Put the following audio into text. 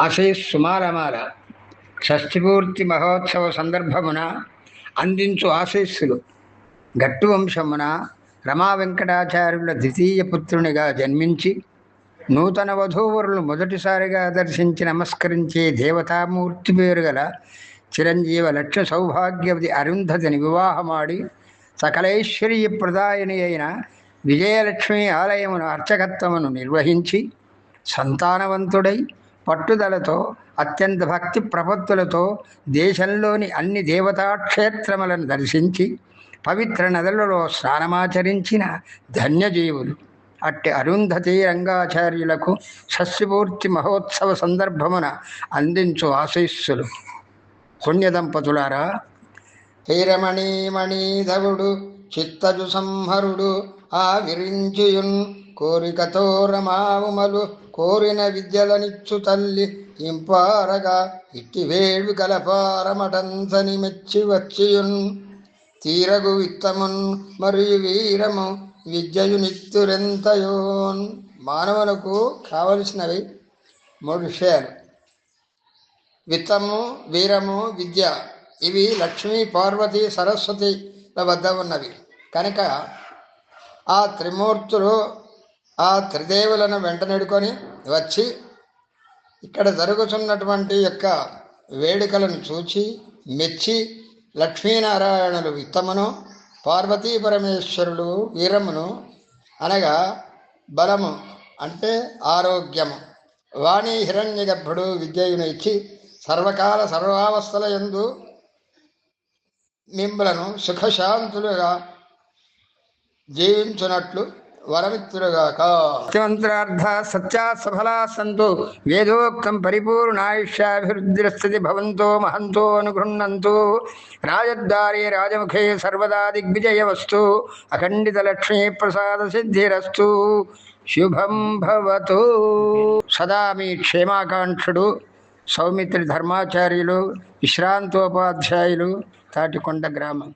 ఆశీస్సుమాలమాల షష్ఠిపూర్తి మహోత్సవ సందర్భమున అందించు ఆశీస్సులు. గట్టు వంశమున రమా వెంకటాచార్యుల ద్వితీయ పుత్రునిగా జన్మించి నూతన వధూవరులు మొదటిసారిగా దర్శించి నమస్కరించే దేవతామూర్తి పేరు గల చిరంజీవ లక్ష్య సౌభాగ్యవతి అరుంధతిని వివాహమాడి సకలైశ్వర్య ప్రదాయని అయిన విజయలక్ష్మి ఆలయమును అర్చకత్వమును నిర్వహించి సంతానవంతుడై పట్టుదలతో అత్యంత భక్తి ప్రపత్తులతో దేశంలోని అన్ని దేవతాక్షేత్రములను దర్శించి పవిత్ర నదులలో స్నానమాచరించిన ధన్యజీవులు. అట్టి అరుంధతి రంగాచార్యులకు షష్ఠిపూర్తి మహోత్సవ సందర్భమున అందించు ఆశీస్సులు. పుణ్యదంపతులారా, హీరమణీమణీధవుడు చిత్తజు సంహరుడు ఆవిరించుయున్ కోరికతో రమావుమలు కోరిన విద్యలనిచ్చు తల్లి ఇంపారగా ఇట్టి వేడు కలపారమటంతని మెచ్చి వచ్చియున్ తీరగు విత్తమున్ మరియు వీరము విద్యయు నిత్తురెంతయోన్. మానవులకు కావలసినవి 3 విషయాలు: విత్తము, వీరము, విద్య. ఇవి లక్ష్మీ, పార్వతి, సరస్వతిల వద్ద ఉన్నవి కనుక ఆ త్రిమూర్తులు ఆ త్రిదేవులను వెంటనెడుకొని వచ్చి ఇక్కడ జరుగుతున్నటువంటి యొక్క వేడుకలను చూచి మెచ్చి లక్ష్మీనారాయణులు విత్తమును, పార్వతీ పరమేశ్వరుడు వీరమును అనగా బలము అంటే ఆరోగ్యము, వాణి హిరణ్య గర్భుడు విద్యయును ఇచ్చి సర్వకాల సర్వావస్థల యందు మిమ్ములను సుఖశాంతులుగా జీవించునట్లు వరమిత్రుగాక. మంత్రార్థ సత్యా సఫలా సంతు వేదోక్తం పరిపూర్ణాయుష్యాభివృద్ధిరస్తతి భవంతో మహంతో అనుగృహ్ణంతు. రాజద్వారే రాజముఖే సర్వదా దిగ్విజయవస్తు. అఖండిత లక్ష్మీ ప్రసాద సిద్ధిరస్తు. శుభం భవతు. సదా మీ క్షేమాకాంక్షుడు సౌమిత్రి ధర్మాచార్యులు, విశ్రాంతోపాధ్యాయులు, తాటికొండ గ్రామం.